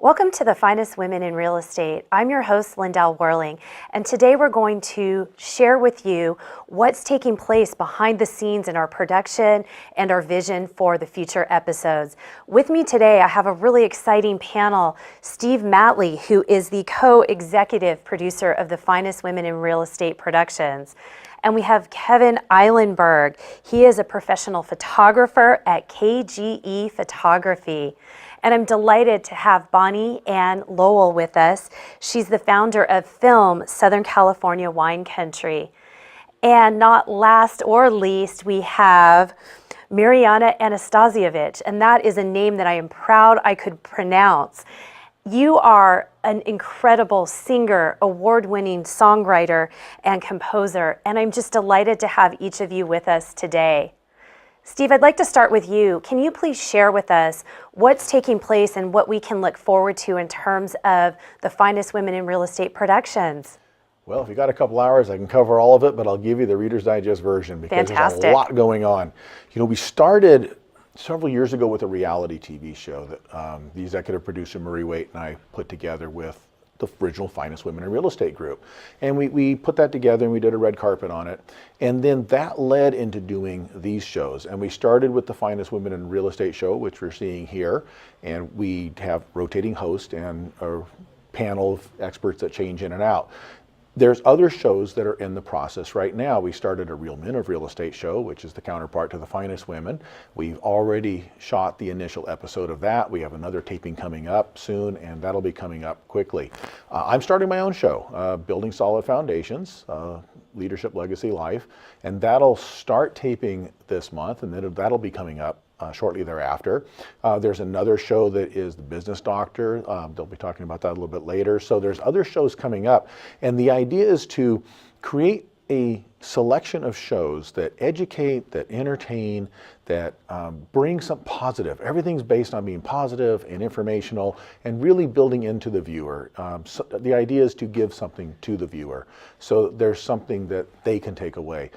Welcome to the Finest Women in Real Estate. I'm your host, Lyndell Werling, and today we're going to share with you what's taking place behind the scenes in our production and our vision for the future episodes. With me today, I have a really exciting panel. Steve Matley, who is the co-executive producer of the Finest Women in Real Estate Productions. And we have Kevin Eilenberg. He is a professional photographer at KGE Photography. And I'm delighted to have Bonnie Ann Lowell with us. She's the founder of Film Southern California Wine Country. And not last or least, we have Mirjana Anastasijevic, and that is a name that I am proud I could pronounce. You are an incredible singer, award-winning songwriter, and composer, and I'm just delighted to have each of you with us today. Steve, I'd like to start with you. Can you please share with us what's taking place and what we can look forward to in terms of the Finest Women in Real Estate Productions? Well, if you got a couple hours, I can cover all of it, but I'll give you the Reader's Digest version because Fantastic. There's a lot going on. You know, we started several years ago with a reality TV show that the executive producer, Marie Waite, and I put together with the original Finest Women in Real Estate group. And we put that together and we did a red carpet on it. And then that led into doing these shows. And we started with the Finest Women in Real Estate show, which we're seeing here. And we have rotating hosts and a panel of experts that change in and out. There's other shows that are in the process right now. We started a Real Men of Real Estate show, which is the counterpart to the Finest Women. We've already shot the initial episode of that. We have another taping coming up soon, and that'll be coming up quickly. I'm starting my own show, Building Solid Foundations, Leadership, Legacy, Life, and that'll start taping this month, and then that'll be coming up shortly thereafter. There's another show that is The Business Doctor. They'll be talking about that a little bit later. So there's other shows coming up. And the idea is to create a selection of shows that educate, that entertain, that bring something positive. Everything's based on being positive and informational and really building into the viewer. So the idea is to give something to the viewer. So there's something that they can take away.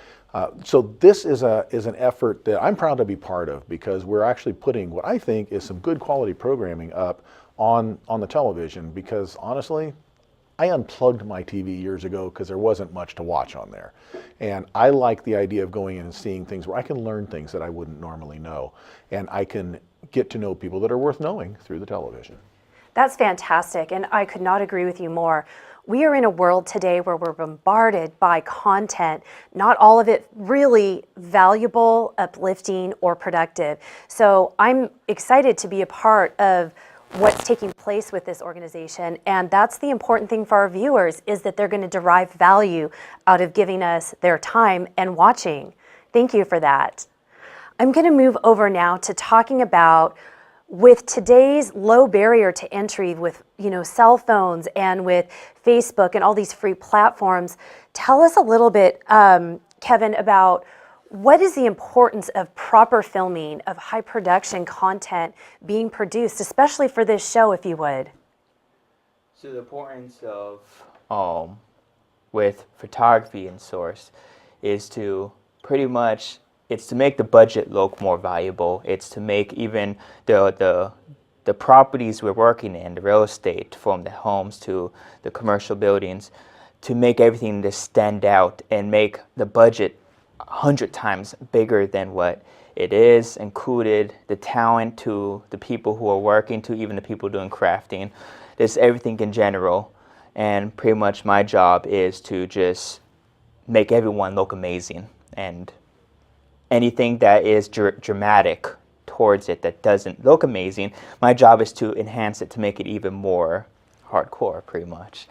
So this is an effort that I'm proud to be part of because we're actually putting what I think is some good quality programming up on the television because honestly, I unplugged my TV years ago because there wasn't much to watch on there. And I like the idea of going in and seeing things where I can learn things that I wouldn't normally know. And I can get to know people that are worth knowing through the television. That's fantastic, and I could not agree with you more. We are in a world today where we're bombarded by content, not all of it really valuable, uplifting, or productive. So I'm excited to be a part of what's taking place with this organization, and that's the important thing for our viewers, is that they're going to derive value out of giving us their time and watching. Thank you for that. I'm going to move over now to talking about, with today's low barrier to entry with cell phones and with Facebook and all these free platforms, tell us a little bit, Kevin, about what is the importance of proper filming, of high production content being produced, especially for this show, if you would? So the importance of with photography and source is to pretty much, it's to make the budget look more valuable. It's to make even the properties we're working in, the real estate, from the homes to the commercial buildings, to make everything just stand out and make the budget 100 times bigger than what it is, included the talent to the people who are working, to even the people doing crafting, just everything in general. And pretty much my job is to just make everyone look amazing, and anything that is dramatic towards it that doesn't look amazing, my job is to enhance it to make it even more hardcore, pretty much.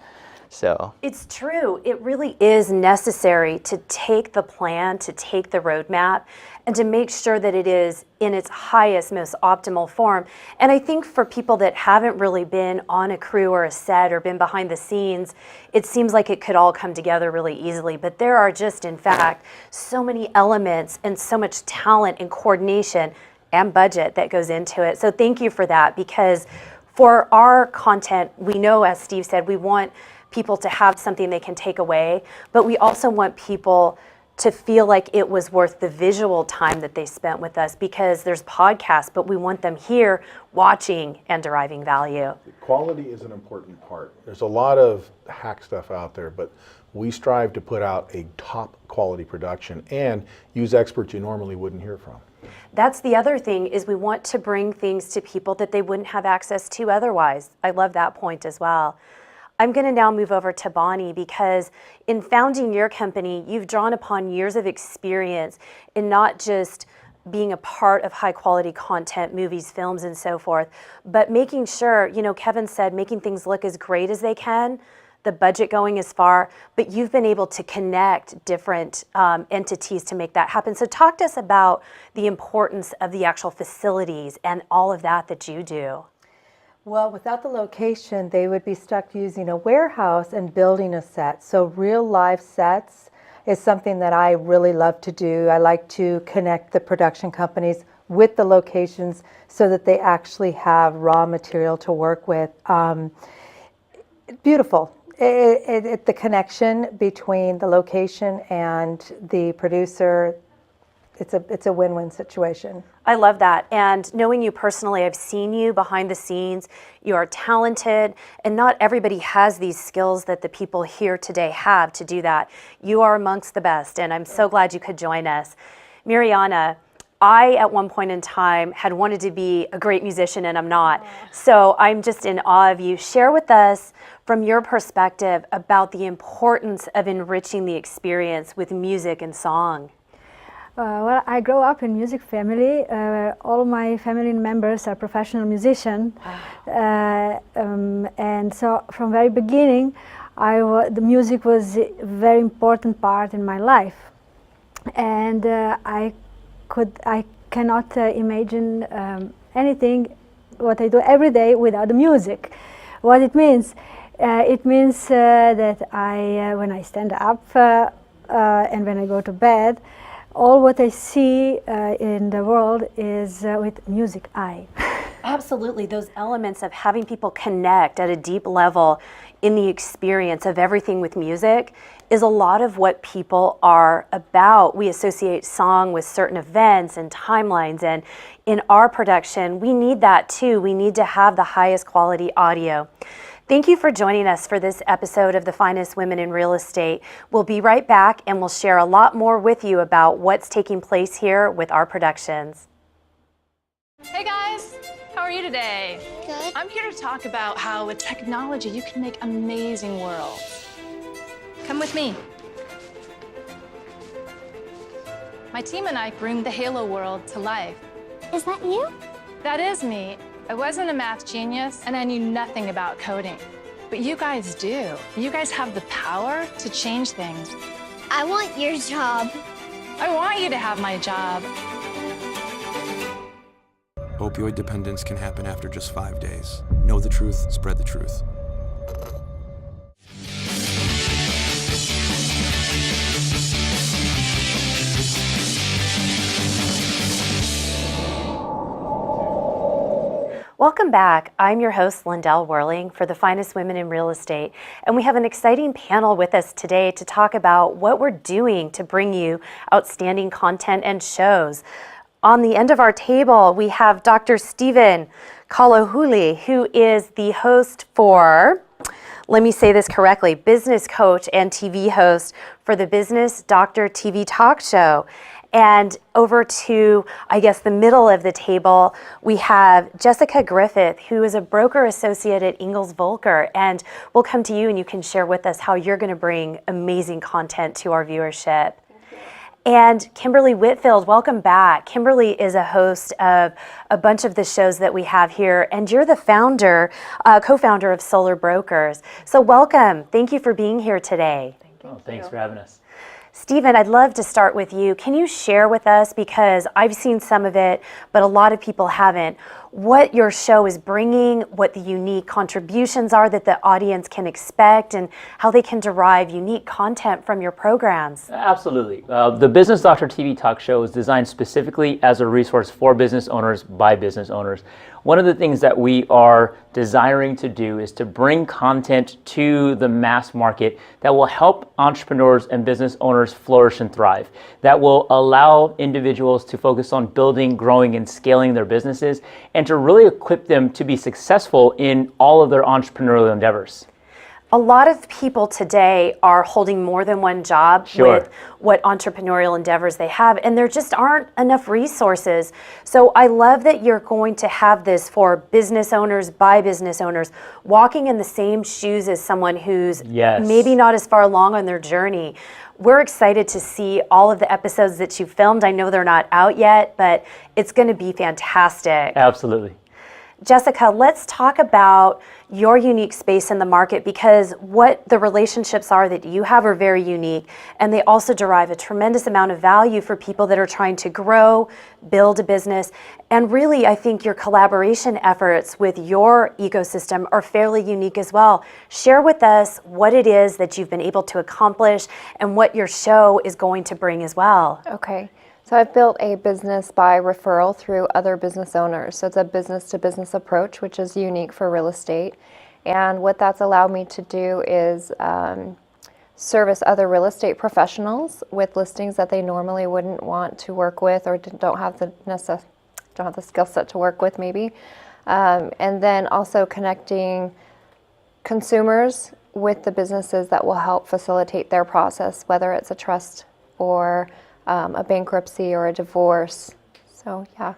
So it's true. It really is necessary to take the plan, to take the roadmap, and to make sure that it is in its highest, most optimal form. And I think for people that haven't really been on a crew or a set or been behind the scenes, it seems like it could all come together really easily. But there are just, in fact, so many elements and so much talent and coordination and budget that goes into it. So thank you for that, because for our content, we know, as Steve said, we want people to have something they can take away, but we also want people to feel like it was worth the visual time that they spent with us, because there's podcasts, but we want them here watching and deriving value. Quality is an important part. There's a lot of hack stuff out there, but we strive to put out a top quality production and use experts you normally wouldn't hear from. That's the other thing, is we want to bring things to people that they wouldn't have access to otherwise. I love that point as well. I'm going to now move over to Bonnie, because in founding your company, you've drawn upon years of experience in not just being a part of high quality content, movies, films, and so forth, but making sure, you know, Kevin said, making things look as great as they can, the budget going as far, but you've been able to connect different entities to make that happen. So talk to us about the importance of the actual facilities and all of that you do. Well, without the location, they would be stuck using a warehouse and building a set. So real live sets is something that I really love to do. I like to connect the production companies with the locations so that they actually have raw material to work with. Beautiful. The connection between the location and the producer, it's a win-win situation. I love that. And knowing you personally, I've seen you behind the scenes. You are talented, and not everybody has these skills that the people here today have to do that. You are amongst the best, and I'm so glad you could join us. Mirjana, I, at one point in time, had wanted to be a great musician, and I'm not. So I'm just in awe of you. Share with us, from your perspective, about the importance of enriching the experience with music and song. Well, I grew up in music family. All my family members are professional musicians, and so from very beginning, the music was a very important part in my life, and I cannot imagine anything what I do every day without the music. What it means? It means that when I stand up and when I go to bed, all what I see in the world is with music eye. Absolutely. Those elements of having people connect at a deep level in the experience of everything with music is a lot of what people are about. We associate song with certain events and timelines, and in our production, we need that too. We need to have the highest quality audio. Thank you for joining us for this episode of The Finest Women in Real Estate. We'll be right back, and we'll share a lot more with you about what's taking place here with our productions. Hey guys, how are you today? Good. I'm here to talk about how with technology you can make amazing worlds. Come with me. My team and I bring the Halo world to life. Is that you? That is me. I wasn't a math genius, and I knew nothing about coding. But you guys do. You guys have the power to change things. I want your job. I want you to have my job. Opioid dependence can happen after just 5 days. Know the truth, spread the truth. Welcome back. I'm your host, Lyndell Werling, for The Finest Women in Real Estate, and we have an exciting panel with us today to talk about what we're doing to bring you outstanding content and shows. On the end of our table, we have Dr. Stephen Kalaluhi, who is the host for, let me say this correctly, business coach and TV host for the Business Doctor TV talk show. And over to, I guess, the middle of the table, we have Jessica Griffith, who is a broker associate at Engel's Volker. And we'll come to you and you can share with us how you're going to bring amazing content to our viewership. And Kimberly Whitfield, welcome back. Kimberly is a host of a bunch of the shows that we have here, and you're the founder, co-founder of Solar Brokers. So welcome. Thank you for being here today. Thanks for having us. Stephen, I'd love to start with you. Can you share with us, because I've seen some of it, but a lot of people haven't, what your show is bringing, what the unique contributions are that the audience can expect, and how they can derive unique content from your programs. Absolutely. The Business Doctor TV talk show is designed specifically as a resource for business owners by business owners. One of the things that we are desiring to do is to bring content to the mass market that will help entrepreneurs and business owners flourish and thrive, that will allow individuals to focus on building, growing, and scaling their businesses, and to really equip them to be successful in all of their entrepreneurial endeavors. A lot of people today are holding more than one job with what entrepreneurial endeavors they have, and there just aren't enough resources. So I love that you're going to have this for business owners by business owners, walking in the same shoes as someone who's maybe not as far along on their journey. We're excited to see all of the episodes that you filmed. I know they're not out yet, but it's going to be fantastic. Absolutely. Jessica, let's talk about your unique space in the market, because what the relationships are that you have are very unique, and they also derive a tremendous amount of value for people that are trying to grow, build a business. And really, I think your collaboration efforts with your ecosystem are fairly unique as well. Share with us what it is that you've been able to accomplish and what your show is going to bring as well. Okay. So I've built a business by referral through other business owners. So it's a business-to-business approach, which is unique for real estate. And what that's allowed me to do is service other real estate professionals with listings that they normally wouldn't want to work with, or don't have the skill set to work with, maybe. And then also connecting consumers with the businesses that will help facilitate their process, whether it's a trust or a bankruptcy or a divorce. So, yeah.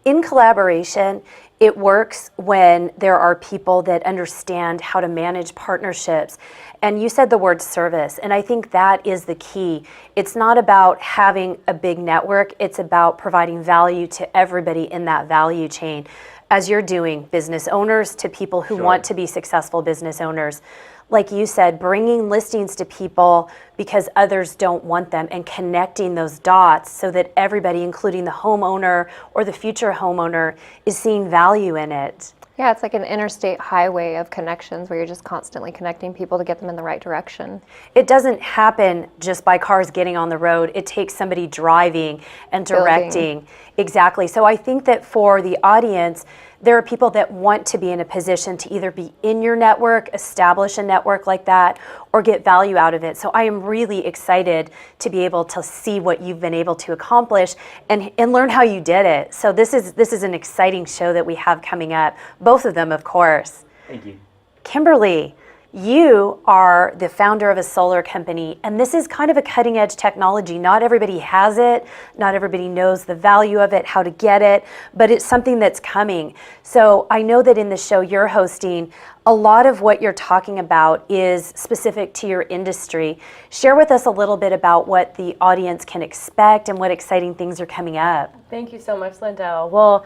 In collaboration, it works when there are people that understand how to manage partnerships. And you said the word service, and I think that is the key. It's not about having a big network, it's about providing value to everybody in that value chain, as you're doing, business owners to people who want to be successful business owners. Like you said, bringing listings to people because others don't want them, and connecting those dots so that everybody, including the homeowner or the future homeowner, is seeing value in it. Yeah, it's like an interstate highway of connections where you're just constantly connecting people to get them in the right direction. It doesn't happen just by cars getting on the road. It takes somebody driving and directing. Exactly. So I think that for the audience, there are people that want to be in a position to either be in your network, establish a network like that, or get value out of it. So I am really excited to be able to see what you've been able to accomplish and learn how you did it. So this is an exciting show that we have coming up, both of them, of course. Thank you. Kimberly, you are the founder of a solar company, and this is kind of a cutting edge technology. Not everybody has it, not everybody knows the value of it, how to get it, but it's something that's coming. So I know that in the show you're hosting, a lot of what you're talking about is specific to your industry. Share with us a little bit about what the audience can expect and what exciting things are coming up. Thank you so much, Lyndell. Well,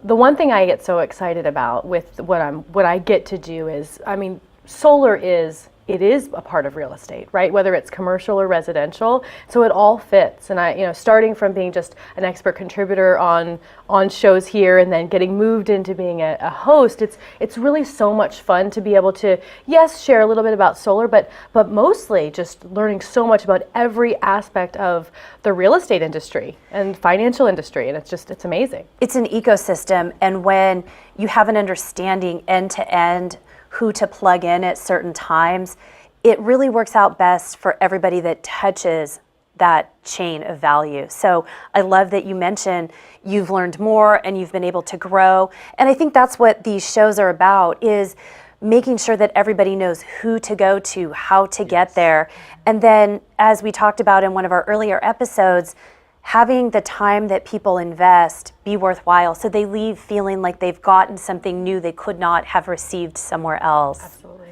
the one thing I get so excited about with what I get to do is, solar is a part of real estate, right? Whether it's commercial or residential, so it all fits. And starting from being just an expert contributor on shows here, and then getting moved into being a host, it's really so much fun to be able to, yes, share a little bit about solar, but mostly just learning so much about every aspect of the real estate industry and financial industry, and it's amazing. It's an ecosystem, and when you have an understanding end to end who to plug in at certain times, it really works out best for everybody that touches that chain of value. So I love that you mentioned you've learned more and you've been able to grow. And I think that's what these shows are about, is making sure that everybody knows who to go to, how to get there. And then, as we talked about in one of our earlier episodes, having the time that people invest be worthwhile, so they leave feeling like they've gotten something new they could not have received somewhere else. Absolutely.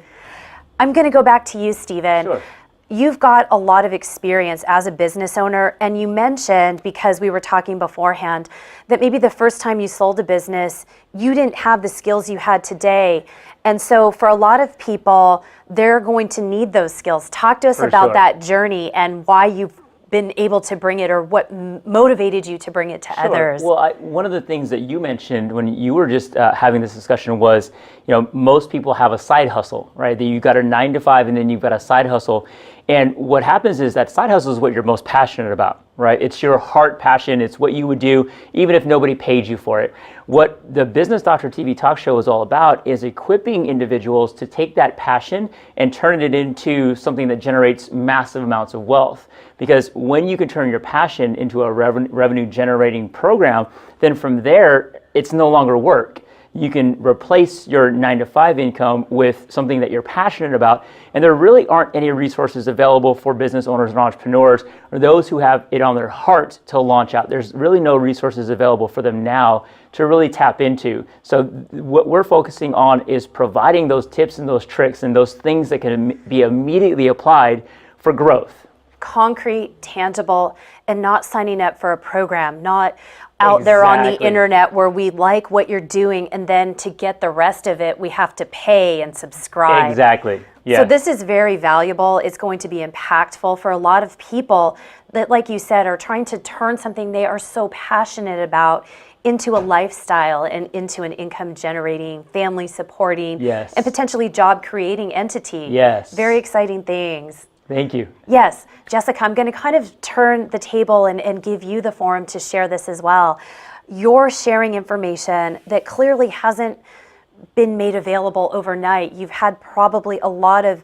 I'm going to go back to you, Stephen. Sure. You've got a lot of experience as a business owner, and you mentioned, because we were talking beforehand, that maybe the first time you sold a business, you didn't have the skills you had today. And so for a lot of people, they're going to need those skills. Talk to us about that journey and why you've been able to bring it, or what motivated you to bring it to others? Well, one of the things that you mentioned when you were just having this discussion was, most people have a side hustle, right? That you got a 9 to 5 and then you've got a side hustle. And what happens is that side hustle is what you're most passionate about, right? It's your heart passion. It's what you would do even if nobody paid you for it. What the Business Doctor TV talk show is all about is equipping individuals to take that passion and turn it into something that generates massive amounts of wealth. Because when you can turn your passion into a revenue generating program, then from there, it's no longer work. You can replace your 9 to 5 income with something that you're passionate about. And there really aren't any resources available for business owners and entrepreneurs, or those who have it on their heart to launch out. There's really no resources available for them now to really tap into. So what we're focusing on is providing those tips and those tricks and those things that can be immediately applied for growth. Concrete, tangible, and not signing up for a program, not out there on the internet where we like what you're doing, and then to get the rest of it, we have to pay and subscribe. Exactly. Yes. So this is very valuable. It's going to be impactful for a lot of people that, like you said, are trying to turn something they are so passionate about into a lifestyle and into an income generating, family supporting, yes, and potentially job creating entity. Yes. Very exciting things. Thank you. Yes. Jessica, I'm going to kind of turn the table and give you the forum to share this as well. You're sharing information that clearly hasn't been made available overnight. You've had probably a lot of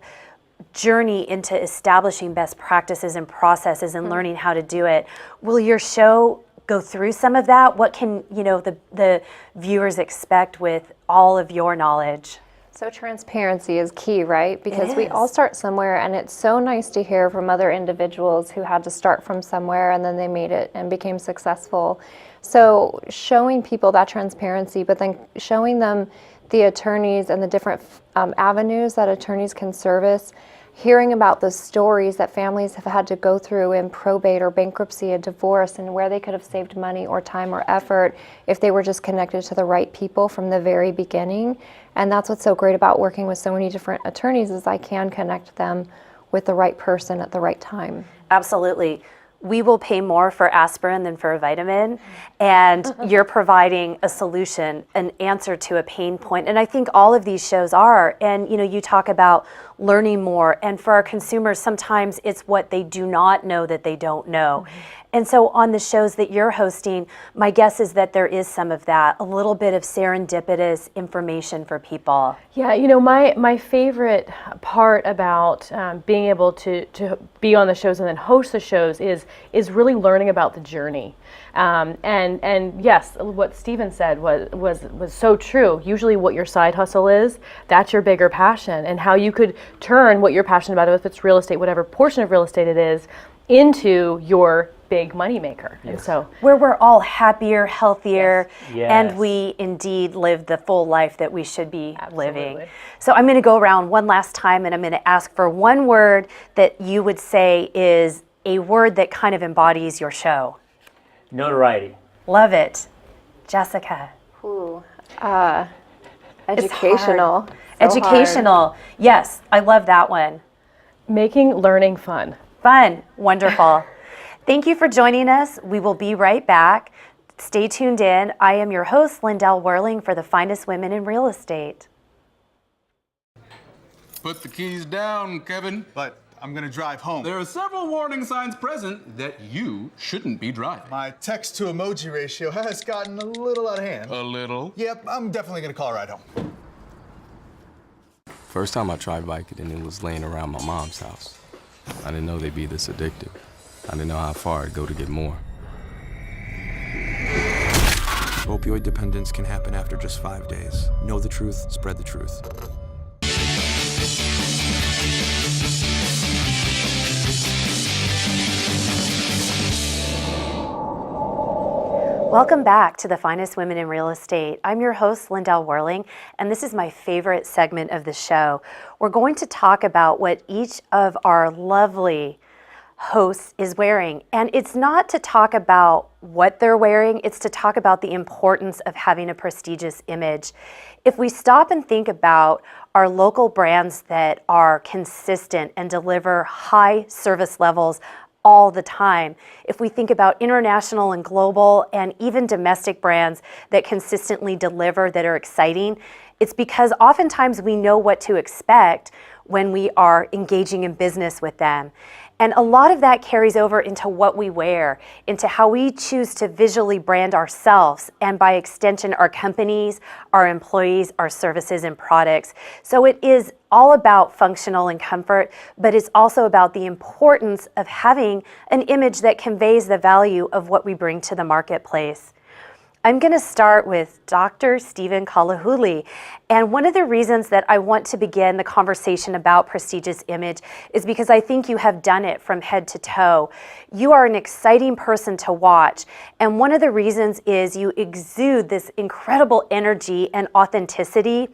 journey into establishing best practices and processes and learning how to do it. Will your show go through some of that? What can the viewers expect with all of your knowledge? So transparency is key, right? Because we all start somewhere, and it's so nice to hear from other individuals who had to start from somewhere and then they made it and became successful. So showing people that transparency, but then showing them the attorneys and the different avenues that attorneys can service, hearing about the stories that families have had to go through in probate or bankruptcy and divorce, and where they could have saved money or time or effort if they were just connected to the right people from the very beginning. And that's what's so great about working with so many different attorneys, is I can connect them with the right person at the right time. Absolutely. We will pay more for aspirin than for a vitamin, and you're providing a solution, an answer to a pain point. And I think all of these shows are. And you talk about learning more, and for our consumers, sometimes it's what they do not know that they don't know. And so on the shows that you're hosting, my guess is that there is some of that, a little bit of serendipitous information for people. Yeah, my favorite part about being able to be on the shows and then host the shows is really learning about the journey. And yes, what Stephen said was so true. Usually what your side hustle is, that's your bigger passion, and how you could turn what you're passionate about, if it's real estate, whatever portion of real estate it is, into your big money maker. Yes. And so where we're all happier, healthier, Yes. and we indeed live the full life that we should be living. So I'm going to go around one last time, and I'm going to ask for one word that you would say is a word that kind of embodies your show. Notoriety. Love it. Jessica. Ooh, educational. Educational. Yes, I love that one. making learning fun. Fun. Wonderful. Thank you for joining us. We will be right back. Stay tuned in. I am your host, Lyndell Werling, for the finest women in real estate. Put the keys down, Kevin. But I'm gonna drive home. There are several warning signs present that you shouldn't be driving. My text to emoji ratio has gotten a little out of hand. A little? Yep, I'm definitely gonna call a ride home. First time I tried Vicodin, and it was laying around my mom's house. I didn't know they'd be this addictive. I didn't know how far I'd go to get more. Opioid dependence can happen after just 5 days. Know the truth, spread the truth. Welcome back to the finest women in real estate. I'm your host, Lyndell Werling, and this is my favorite segment of the show. We're going to talk about what each of our lovely hosts is wearing. And it's not to talk about what they're wearing, it's to talk about the importance of having a prestigious image. If we stop and think about our local brands that are consistent and deliver high service levels, all the time. If we think about international and global and even domestic brands that consistently deliver, that are exciting, it's because oftentimes we know what to expect when we are engaging in business with them. And a lot of that carries over into what we wear, into how we choose to visually brand ourselves, and by extension, our companies, our employees, our services and products. So it is all about functional and comfort, but it's also about the importance of having an image that conveys the value of what we bring to the marketplace. I'm going to start with Dr. Stephen Kalaluhi. And one of the reasons that I want to begin the conversation about prestigious image is because I think you have done it from head to toe. You are an exciting person to watch. And one of the reasons is you exude this incredible energy and authenticity,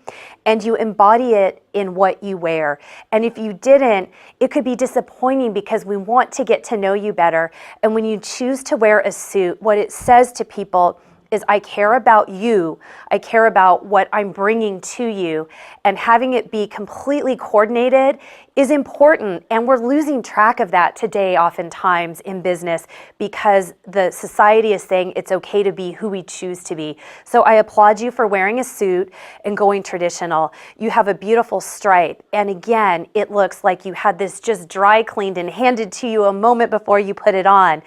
and you embody it in what you wear. And if you didn't, it could be disappointing because we want to get to know you better. And when you choose to wear a suit, what it says to people is, I care about you, I care about what I'm bringing to you, and having it be completely coordinated is important. And we're losing track of that today oftentimes in business because the society is saying it's okay to be who we choose to be. So I applaud you for wearing a suit and going traditional. You have a beautiful stripe, and again, it looks like you had this just dry cleaned and handed to you a moment before you put it on.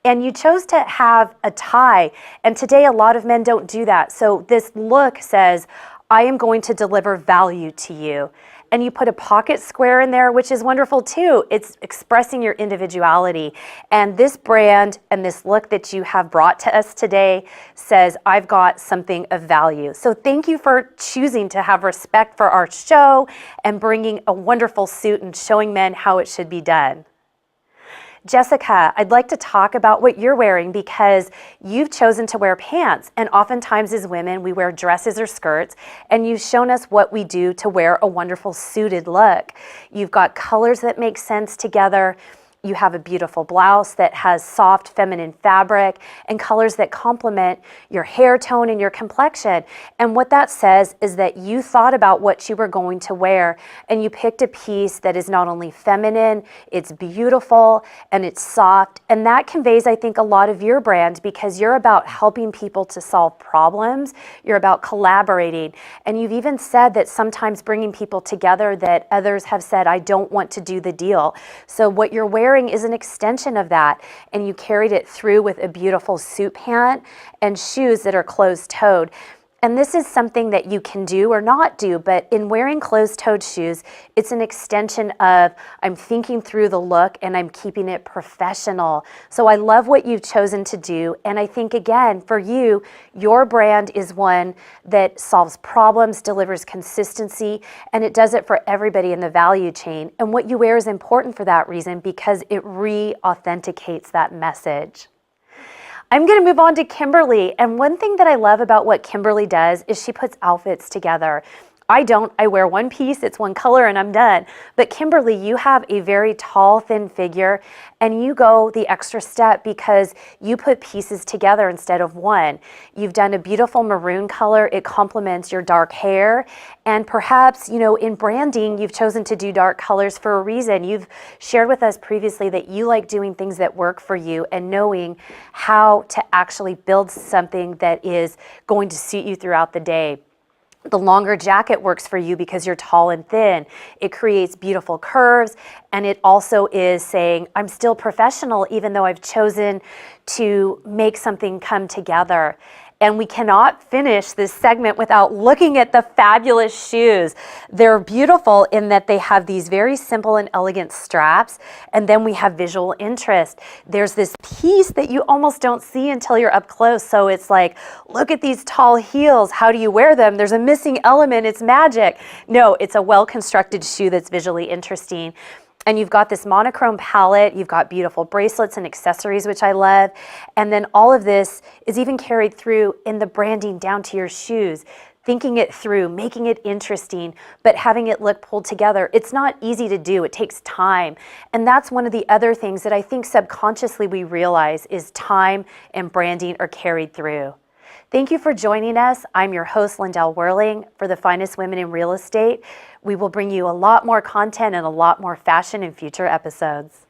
And you chose to have a tie, and today a lot of men don't do that. So this look says, I am going to deliver value to you. And you put a pocket square in there, which is wonderful too. It's expressing your individuality. And this brand and this look that you have brought to us today says, I've got something of value. So thank you for choosing to have respect for our show and bringing a wonderful suit and showing men how it should be done. Jessica, I'd like to talk about what you're wearing because you've chosen to wear pants, and oftentimes as women we wear dresses or skirts, and you've shown us what we do to wear a wonderful suited look. You've got colors that make sense together. You have a beautiful blouse that has soft feminine fabric and colors that complement your hair tone and your complexion. And what that says is that you thought about what you were going to wear, and you picked a piece that is not only feminine, it's beautiful and it's soft. And that conveys, I think, a lot of your brand because you're about helping people to solve problems. You're about collaborating. And you've even said that sometimes bringing people together that others have said, I don't want to do the deal. So what you're wearing is an extension of that, and you carried it through with a beautiful suit pant and shoes that are closed-toed. And this is something that you can do or not do, but in wearing closed-toed shoes, it's an extension of I'm thinking through the look and I'm keeping it professional. So I love what you've chosen to do, and I think again, for you, your brand is one that solves problems, delivers consistency, and it does it for everybody in the value chain. And what you wear is important for that reason because it re-authenticates that message. I'm going to move on to Kimberly, and one thing that I love about what Kimberly does is she puts outfits together. I don't. I wear one piece, it's one color, and I'm done. But Kimberly, you have a very tall, thin figure, and you go the extra step because you put pieces together instead of one. You've done a beautiful maroon color. It complements your dark hair. And perhaps, you know, in branding, you've chosen to do dark colors for a reason. You've shared with us previously that you like doing things that work for you and knowing how to actually build something that is going to suit you throughout the day. The longer jacket works for you because you're tall and thin. It creates beautiful curves, and it also is saying, I'm still professional even though I've chosen to make something come together. And we cannot finish this segment without looking at the fabulous shoes. They're beautiful in that they have these very simple and elegant straps, and then we have visual interest. There's this piece that you almost don't see until you're up close, so it's like, look at these tall heels, how do you wear them? There's a missing element, it's magic. No, it's a well-constructed shoe that's visually interesting. And you've got this monochrome palette, you've got beautiful bracelets and accessories, which I love. And then all of this is even carried through in the branding down to your shoes, thinking it through, making it interesting, but having it look pulled together. It's not easy to do, it takes time. And that's one of the other things that I think subconsciously we realize is time and branding are carried through. Thank you for joining us. I'm your host, Lyndell Werling, for the Finest Women in Real Estate. We will bring you a lot more content and a lot more fashion in future episodes.